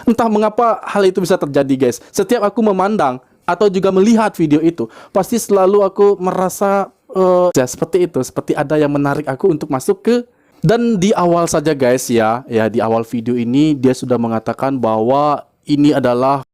Entah mengapa hal itu bisa terjadi guys. Setiap aku memandang atau juga melihat video itu, pasti selalu aku merasa ya seperti itu, seperti ada yang menarik aku untuk masuk ke. Dan di awal saja guys ya di awal video ini dia sudah mengatakan bahwa ini adalah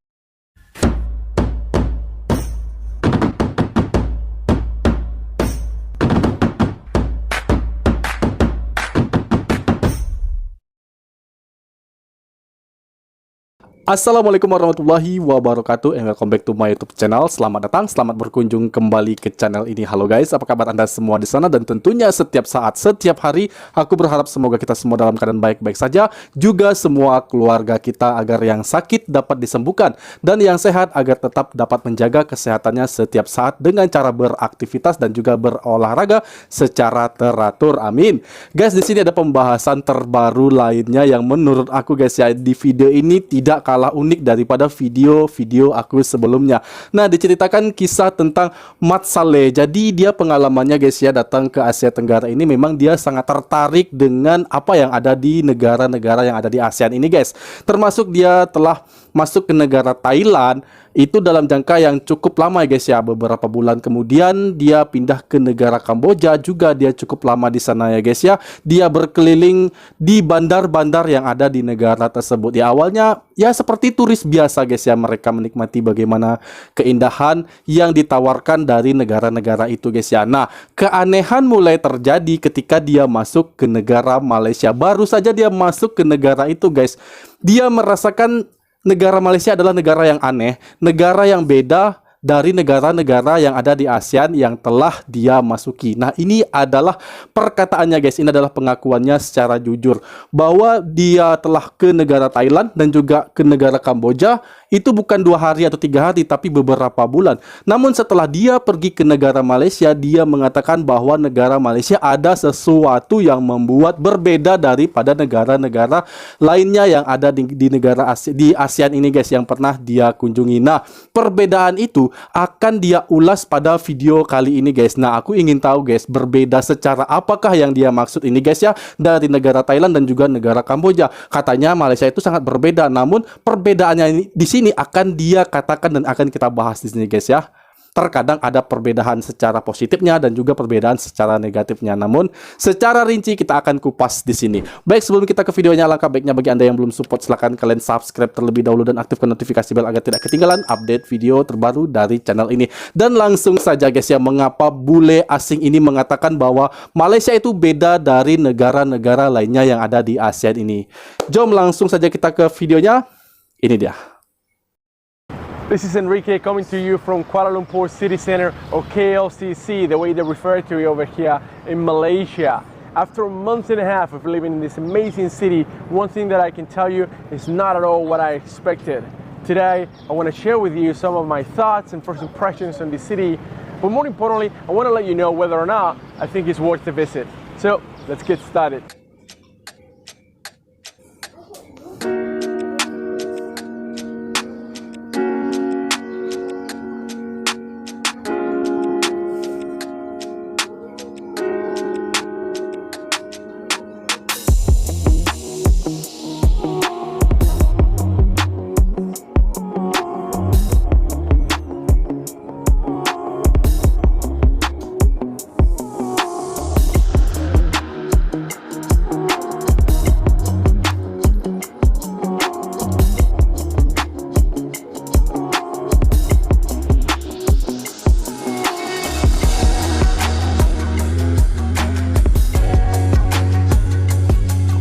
Assalamualaikum warahmatullahi wabarakatuh, and welcome back to my YouTube channel. Selamat datang, selamat berkunjung kembali ke channel ini. Halo guys, apa kabar Anda semua di sana? Dan tentunya setiap saat, setiap hari, aku berharap semoga kita semua dalam keadaan baik-baik saja. Juga semua keluarga kita agar yang sakit dapat disembuhkan dan yang sehat agar tetap dapat menjaga kesehatannya setiap saat dengan cara beraktivitas dan juga berolahraga secara teratur. Amin. Guys, di sini ada pembahasan terbaru lainnya yang menurut aku guys ya, di video ini tidak kalah unik daripada video-video aku sebelumnya. Nah, diceritakan kisah tentang Mat Saleh. Jadi dia pengalamannya guys ya, datang ke Asia Tenggara ini memang dia sangat tertarik dengan apa yang ada di negara-negara yang ada di ASEAN ini guys. Termasuk dia telah masuk ke negara Thailand itu dalam jangka yang cukup lama guys ya, beberapa bulan kemudian dia pindah ke negara Kamboja, juga dia cukup lama di sana ya guys ya. Dia berkeliling di bandar-bandar yang ada di negara tersebut. Ya awalnya ya seperti turis biasa guys ya, mereka menikmati bagaimana keindahan yang ditawarkan dari negara-negara itu guys ya. Nah, keanehan mulai terjadi ketika dia masuk ke negara Malaysia. Baru saja dia masuk ke negara itu guys, dia merasakan negara Malaysia adalah negara yang aneh, negara yang beda dari negara-negara yang ada di ASEAN yang telah dia masuki. Nah, ini adalah perkataannya guys, ini adalah pengakuannya secara jujur bahwa dia telah ke negara Thailand dan juga ke negara Kamboja. Itu bukan 2 hari atau 3 hari, tapi beberapa bulan. Namun setelah dia pergi ke negara Malaysia, dia mengatakan bahwa negara Malaysia ada sesuatu yang membuat berbeda daripada negara-negara lainnya yang ada di negara di ASEAN ini guys, yang pernah dia kunjungi. Nah, perbedaan itu akan dia ulas pada video kali ini guys. Nah, aku ingin tahu guys, berbeda secara apakah yang dia maksud ini guys ya, dari negara Thailand dan juga negara Kamboja. Katanya Malaysia itu sangat berbeda, namun perbedaannya ini di sini akan dia katakan dan akan kita bahas di sini guys ya. Terkadang ada perbedaan secara positifnya dan juga perbedaan secara negatifnya. Namun secara rinci kita akan kupas di sini. Baik, sebelum kita ke videonya, alangkah baiknya bagi Anda yang belum support, silahkan kalian subscribe terlebih dahulu dan aktifkan notifikasi bel agar tidak ketinggalan update video terbaru dari channel ini. Dan langsung saja guys ya, mengapa bule asing ini mengatakan bahwa Malaysia itu beda dari negara-negara lainnya yang ada di ASEAN ini. Jom langsung saja kita ke videonya. Ini dia. This is Enrique coming to you from Kuala Lumpur City Center, or KLCC, the way they refer to it over here in Malaysia. After a month and a half of living in this amazing city, one thing that I can tell you is not at all what I expected. Today, I want to share with you some of my thoughts and first impressions on the city, but more importantly, I want to let you know whether or not I think it's worth the visit. So, let's get started.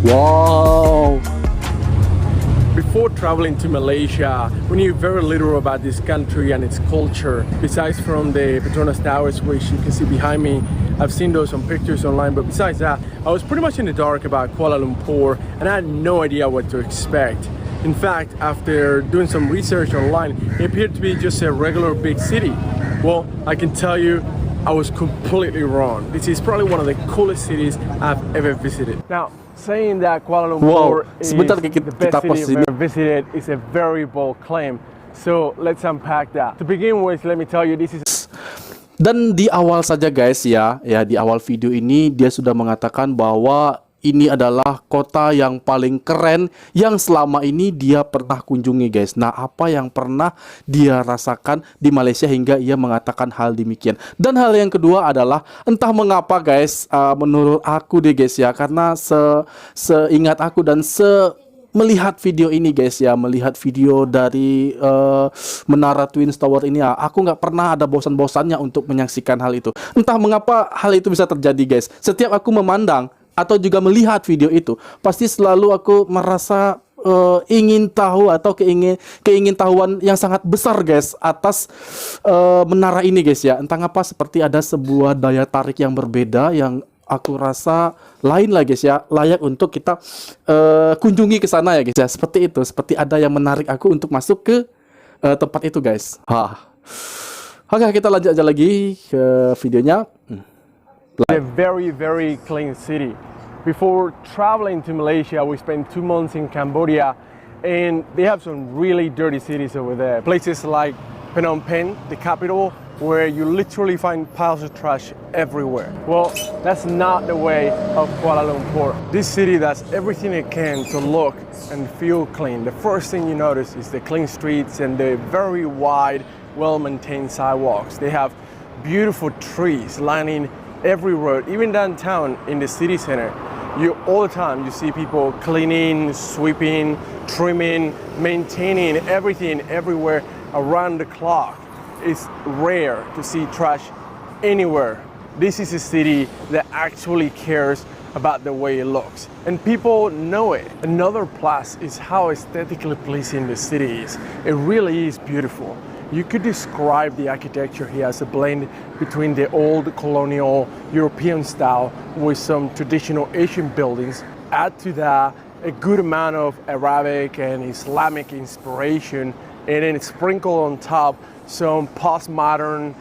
Wow. Before traveling to Malaysia, we knew very little about this country and its culture. Besides from the Petronas Towers, which you can see behind me, I've seen those on pictures online, but besides that, I was pretty much in the dark about Kuala Lumpur and I had no idea what to expect. In fact, after doing some research online, it appeared to be just a regular big city. Well, I can tell you, I was completely wrong. This is probably one of the coolest cities I've ever visited. Now, saying that Kuala Lumpur is the best city I've ever visited is a very bold claim. So let's unpack that. To begin with, let me tell you, this is... Dan di awal saja guys ya di awal video ini dia sudah mengatakan bahwa ini adalah kota yang paling keren yang selama ini dia pernah kunjungi, guys. Nah, apa yang pernah dia rasakan di Malaysia hingga ia mengatakan hal demikian. Dan hal yang kedua adalah entah mengapa, guys, menurut aku deh, guys, ya, karena seingat aku dan melihat video ini, guys, ya, melihat video dari Menara Twin Tower ini, ya, aku nggak pernah ada bosan-bosannya untuk menyaksikan hal itu. Entah mengapa hal itu bisa terjadi, guys. Setiap aku memandang atau juga melihat video itu, pasti selalu aku merasa ingin tahu atau keingin tahuan yang sangat besar, guys, atas menara ini, guys, ya. Entah ngapa seperti ada sebuah daya tarik yang berbeda yang aku rasa lain lah, guys, ya, layak untuk kita kunjungi ke sana, ya, guys, ya. Seperti itu, seperti ada yang menarik aku untuk masuk ke tempat itu, guys. Oke, kita lanjut aja lagi ke videonya. A very, very clean city. Before traveling to Malaysia, we spent 2 months in Cambodia, and they have some really dirty cities over there. Places like Phnom Penh, the capital, where you literally find piles of trash everywhere. Well, that's not the way of Kuala Lumpur. This city does everything it can to look and feel clean. The first thing you notice is the clean streets and the very wide, well-maintained sidewalks. They have beautiful trees lining every road, even downtown in the city center. All the time you see people cleaning, sweeping, trimming, maintaining everything everywhere around the clock. It's rare to see trash anywhere. This is a city that actually cares about the way it looks, and people know it. Another plus is how aesthetically pleasing the city is. It really is beautiful. You could describe the architecture here as a blend between the old colonial European style with some traditional Asian buildings. Add to that a good amount of Arabic and Islamic inspiration, and then sprinkle on top some postmodern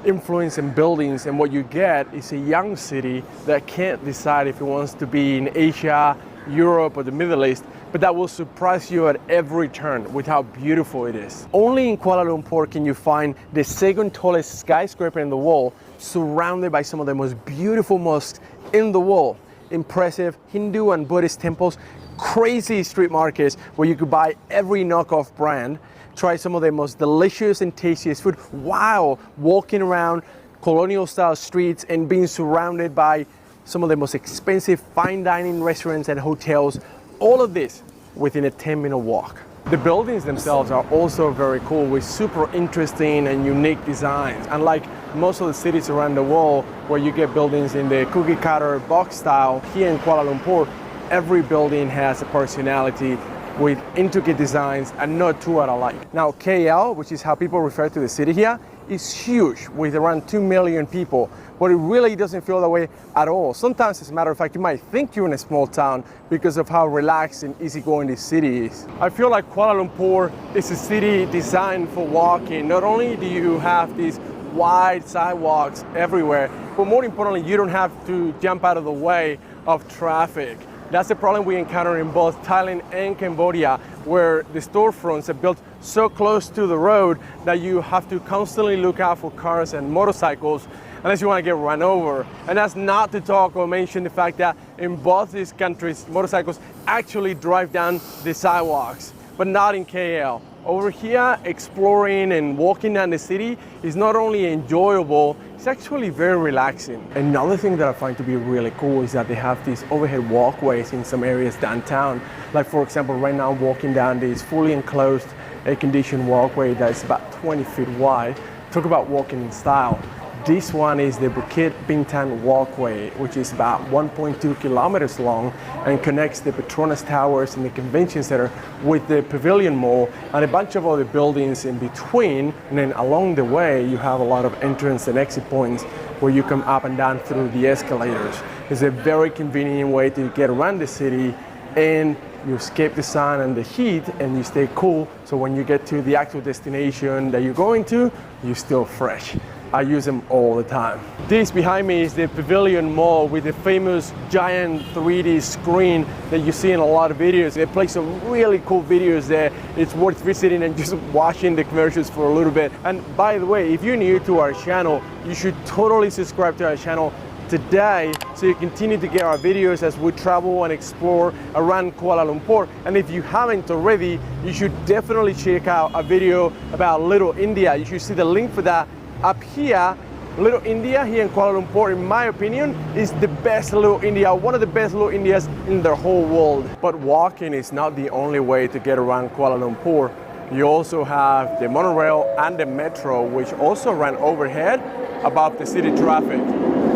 influence in buildings, and what you get is a young city that can't decide if it wants to be in Asia, Europe, or the Middle East, but that will surprise you at every turn with how beautiful it is. Only in Kuala Lumpur can you find the second tallest skyscraper in the world, surrounded by some of the most beautiful mosques in the world, impressive Hindu and Buddhist temples, crazy street markets where you could buy every knockoff brand, try some of the most delicious and tastiest food while walking around colonial style streets and being surrounded by some of the most expensive fine dining restaurants and hotels. All of this within a 10-minute walk. The buildings themselves are also very cool with super interesting and unique designs. Unlike most of the cities around the world where you get buildings in the cookie cutter box style, here in Kuala Lumpur, every building has a personality with intricate designs and not two are alike. Now KL, which is how people refer to the city here, is huge with around 2 million people, but it really doesn't feel that way at all. Sometimes, as a matter of fact, you might think you're in a small town because of how relaxed and easygoing this city is. I feel like Kuala Lumpur is a city designed for walking. Not only do you have these wide sidewalks everywhere, but more importantly, you don't have to jump out of the way of traffic. That's the problem we encounter in both Thailand and Cambodia, where the storefronts are built so close to the road that you have to constantly look out for cars and motorcycles unless you want to get run over. And that's not to talk or mention the fact that in both these countries, motorcycles actually drive down the sidewalks, but not in KL. Over here, exploring and walking down the city is not only enjoyable, it's actually very relaxing. Another thing that I find to be really cool is that they have these overhead walkways in some areas downtown. Like for example, right now I'm walking down this fully enclosed air-conditioned walkway that is about 20 feet wide. Talk about walking in style. This one is the Bukit Bintang Walkway, which is about 1.2 kilometers long and connects the Petronas Towers and the Convention Center with the Pavilion Mall and a bunch of other buildings in between. And then along the way, you have a lot of entrance and exit points where you come up and down through the escalators. It's a very convenient way to get around the city, and you escape the sun and the heat and you stay cool. So when you get to the actual destination that you're going to, you're still fresh. I use them all the time. This behind me is the Pavilion Mall with the famous giant 3D screen that you see in a lot of videos. They play some really cool videos there. It's worth visiting and just watching the commercials for a little bit. And by the way, if you're new to our channel, you should totally subscribe to our channel today so you continue to get our videos as we travel and explore around Kuala Lumpur. And if you haven't already, you should definitely check out a video about Little India. You should see the link for that up here. Little India here in Kuala Lumpur, in my opinion, is the best Little India, one of the best Little Indias in the whole world. But walking is not the only way to get around Kuala Lumpur. You also have the monorail and the metro, which also run overhead above the city traffic.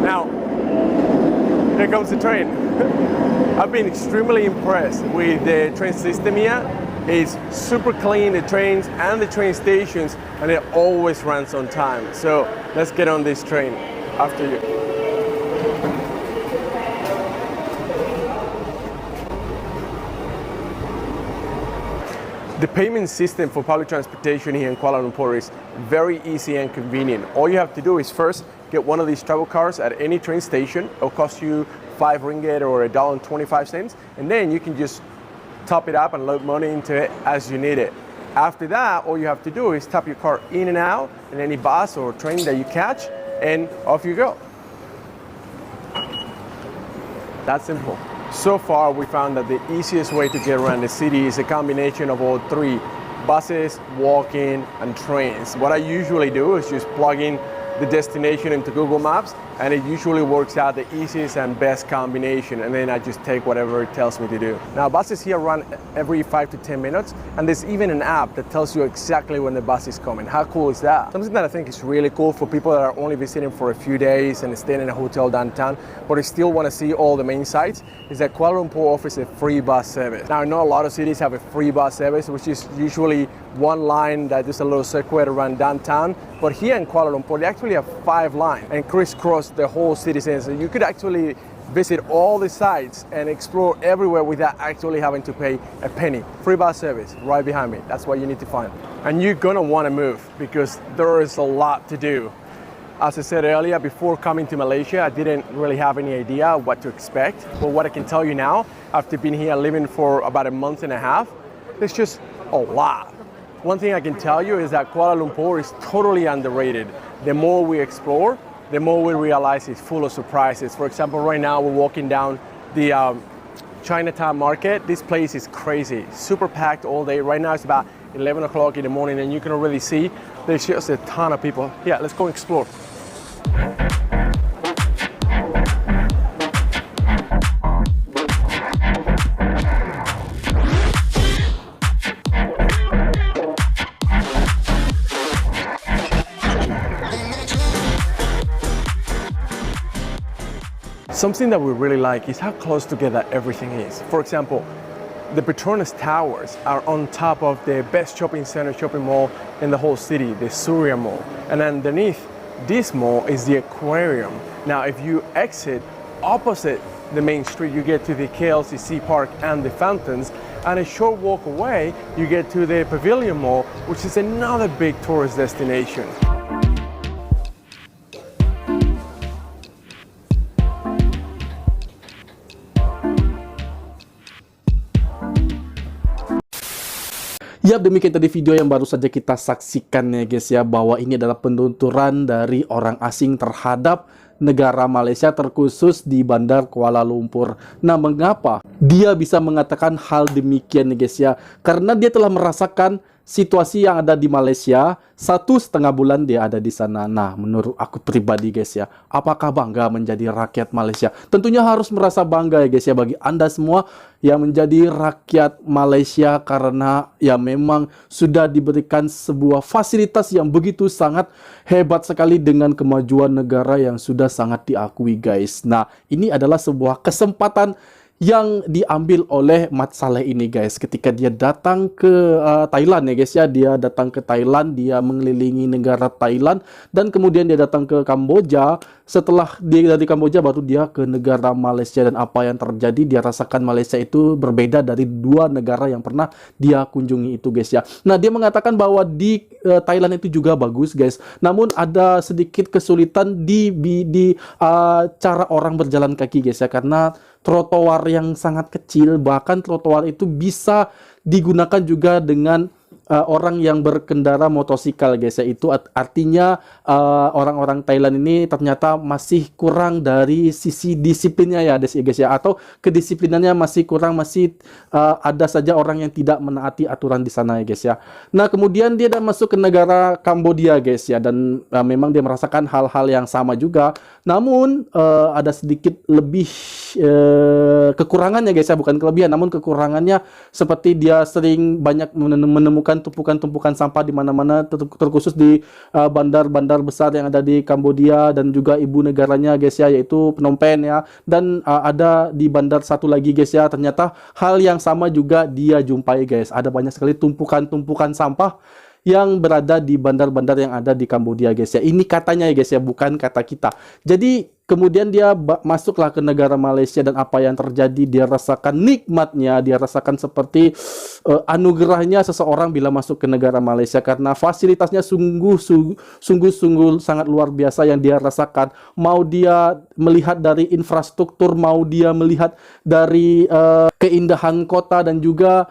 Now, here comes the train. I've been extremely impressed with the train system here. It's super clean, the trains and the train stations, and it always runs on time. So let's get on this train after you. The payment system for public transportation here in Kuala Lumpur is very easy and convenient. All you have to do is first get one of these travel cards at any train station. It'll cost you 5 ringgit or $1.25, and then you can just top it up and load money into it as you need it. After that, all you have to do is tap your card in and out in any bus or train that you catch, and off you go. That's simple. So far, we found that the easiest way to get around the city is a combination of all three: buses, walking, and trains. What I usually do is just plug in the destination into Google Maps, and it usually works out the easiest and best combination, and then I just take whatever it tells me to do. Now, buses here run every 5 to 10 minutes, and there's even an app that tells you exactly when the bus is coming. How cool is that? Something that I think is really cool for people that are only visiting for a few days and staying in a hotel downtown, but they still want to see all the main sites, is that Kuala Lumpur offers a free bus service. Now, I know a lot of cities have a free bus service, which is usually one line that does a little circuit around downtown, but here in Kuala Lumpur, they actually have 5 lines and crisscross the whole city center. So you could actually visit all the sites and explore everywhere without actually having to pay a penny. Free bus service right behind me. That's what you need to find. And you're gonna wanna move because there is a lot to do. As I said earlier, before coming to Malaysia, I didn't really have any idea what to expect. But what I can tell you now, after being here living for about a month and a half, there's just a lot. One thing I can tell you is that Kuala Lumpur is totally underrated. The more we explore, the more we realize it's full of surprises. For example, right now we're walking down the Chinatown market. This place is crazy, super packed all day. Right now it's about 11 o'clock in the morning, and you can already see there's just a ton of people. Yeah, let's go explore. Something that we really like is how close together everything is. For example, the Petronas Towers are on top of the best shopping mall in the whole city, the Surya Mall. And underneath this mall is the aquarium. Now, if you exit opposite the main street, you get to the KLCC Park and the fountains. And a short walk away, you get to the Pavilion Mall, which is another big tourist destination. Ya, demikian tadi video yang baru saja kita saksikan ya guys ya, bahwa ini adalah penuturan dari orang asing terhadap negara Malaysia, terkhusus di Bandar Kuala Lumpur. Nah, mengapa dia bisa mengatakan hal demikian ya guys ya? Karena dia telah merasakan situasi yang ada di Malaysia, 1,5 bulan dia ada di sana. Nah, menurut aku pribadi guys ya, apakah bangga menjadi rakyat Malaysia? Tentunya harus merasa bangga ya guys ya, bagi Anda semua yang menjadi rakyat Malaysia, karena ya memang sudah diberikan sebuah fasilitas yang begitu sangat hebat sekali dengan kemajuan negara yang sudah sangat diakui guys. Nah, ini adalah sebuah kesempatan yang diambil oleh Mat Salleh ini guys, ketika dia datang ke Thailand ya guys ya. Dia datang ke Thailand, dia mengelilingi negara Thailand, dan kemudian dia datang ke Kamboja. Setelah dia dari Kamboja, baru dia ke negara Malaysia. Dan apa yang terjadi, dia rasakan Malaysia itu berbeda dari 2 negara yang pernah dia kunjungi itu guys ya. Nah, dia mengatakan bahwa di Thailand itu juga bagus guys, namun ada sedikit kesulitan di cara orang berjalan kaki guys ya, karena trotoar yang sangat kecil. Bahkan trotoar itu bisa digunakan juga dengan orang yang berkendara motosikal guys ya. Itu artinya orang-orang Thailand ini ternyata masih kurang dari sisi disiplinnya ya guys ya, atau kedisiplinannya masih kurang, masih ada saja orang yang tidak menaati aturan di sana ya guys ya. Nah kemudian dia dan masuk ke negara Kambodia guys ya, dan memang dia merasakan hal-hal yang sama juga, namun ada sedikit lebih kekurangannya guys ya, bukan kelebihan namun kekurangannya, seperti dia sering banyak menemukan tumpukan-tumpukan sampah di mana-mana, terkhusus di bandar-bandar besar yang ada di Kambodia dan juga ibu negaranya guys ya, yaitu Phnom Penh ya. Dan ada di bandar satu lagi guys ya, ternyata hal yang sama juga dia jumpai guys. Ada banyak sekali tumpukan-tumpukan sampah yang berada di bandar-bandar yang ada di Kambodia guys ya. Ini katanya ya guys ya, bukan kata kita. Jadi kemudian dia masuklah ke negara Malaysia, dan apa yang terjadi, dia rasakan nikmatnya, dia rasakan seperti anugerahnya seseorang bila masuk ke negara Malaysia, karena fasilitasnya sungguh sangat luar biasa yang dia rasakan. Mau dia melihat dari infrastruktur, mau dia melihat dari keindahan kota, dan juga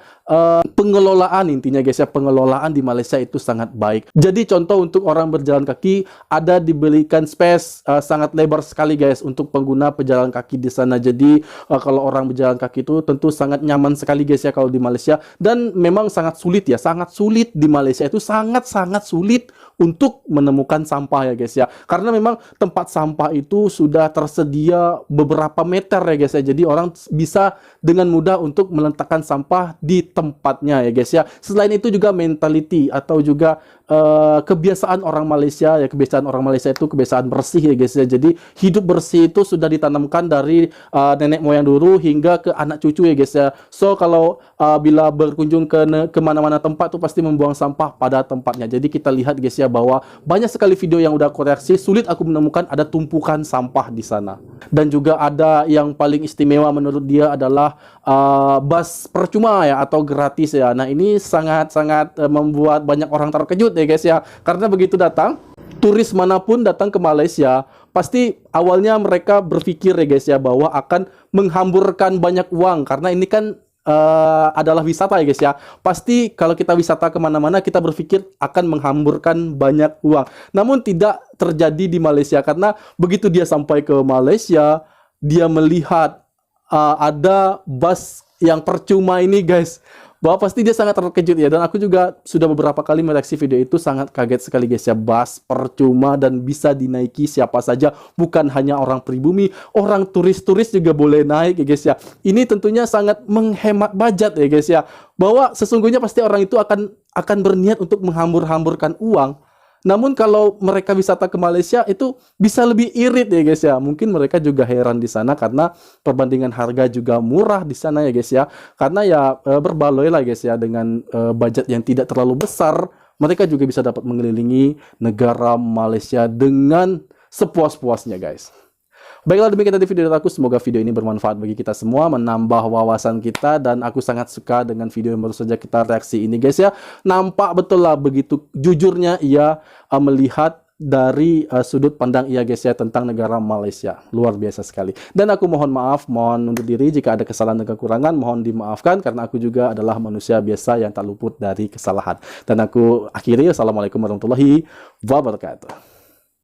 pengelolaan, intinya guys ya, pengelolaan di Malaysia itu sangat baik. Jadi contoh untuk orang berjalan kaki, ada diberikan space sangat lebar sekali guys untuk pengguna pejalan kaki di sana. Jadi kalau orang berjalan kaki itu tentu sangat nyaman sekali guys ya kalau di Malaysia. Dan memang sangat sulit ya, sangat sulit di Malaysia itu, sangat sulit untuk menemukan sampah ya guys ya, karena memang tempat sampah itu sudah tersedia beberapa meter ya guys ya. Jadi orang bisa dengan mudah untuk meletakkan sampah di tempatnya ya guys ya. Selain itu juga mentality atau juga kebiasaan orang Malaysia ya, kebiasaan orang Malaysia itu kebiasaan bersih ya guys ya. Jadi hidup bersih itu sudah ditanamkan dari nenek moyang dulu hingga ke anak cucu ya guys ya. So kalau bila berkunjung ke mana-mana tempat tuh pasti membuang sampah pada tempatnya. Jadi kita lihat guys ya, bahwa banyak sekali video yang udah aku reaksi, sulit aku menemukan ada tumpukan sampah di sana. Dan juga ada yang paling istimewa menurut dia adalah bus percuma ya, atau gratis ya. Nah ini sangat membuat banyak orang terkejut ya guys ya, karena begitu datang turis manapun datang ke Malaysia, pasti awalnya mereka berpikir ya guys ya, bahwa akan menghamburkan banyak uang, karena ini kan adalah wisata ya guys ya. Pasti kalau kita wisata kemana-mana, kita berpikir akan menghamburkan banyak uang. Namun tidak terjadi di Malaysia, karena begitu dia sampai ke Malaysia, dia melihat ada bus yang percuma ini guys, bahwa pasti dia sangat terkejut ya. Dan aku juga sudah beberapa kali mereaksi video itu, sangat kaget sekali guys ya. Bus percuma dan bisa dinaiki siapa saja, bukan hanya orang pribumi, orang turis-turis juga boleh naik ya guys ya. Ini tentunya sangat menghemat budget ya guys ya, bahwa sesungguhnya pasti orang itu akan berniat untuk menghambur-hamburkan uang. Namun kalau mereka wisata ke Malaysia itu bisa lebih irit ya guys ya. Mungkin mereka juga heran di sana, karena perbandingan harga juga murah di sana ya guys ya. Karena ya berbaloi lah guys ya, dengan budget yang tidak terlalu besar, mereka juga bisa dapat mengelilingi negara Malaysia dengan sepuas-puasnya guys. Baiklah, demikian tadi video dari aku. Semoga video ini bermanfaat bagi kita semua, menambah wawasan kita, dan aku sangat suka dengan video yang baru saja kita reaksi ini guys ya. Nampak betul lah begitu jujurnya ia melihat dari sudut pandang ia guys ya tentang negara Malaysia. Luar biasa sekali. Dan aku mohon maaf, mohon undur diri jika ada kesalahan dan kekurangan, mohon dimaafkan, karena aku juga adalah manusia biasa yang tak luput dari kesalahan. Dan aku akhiri, assalamualaikum warahmatullahi wabarakatuh.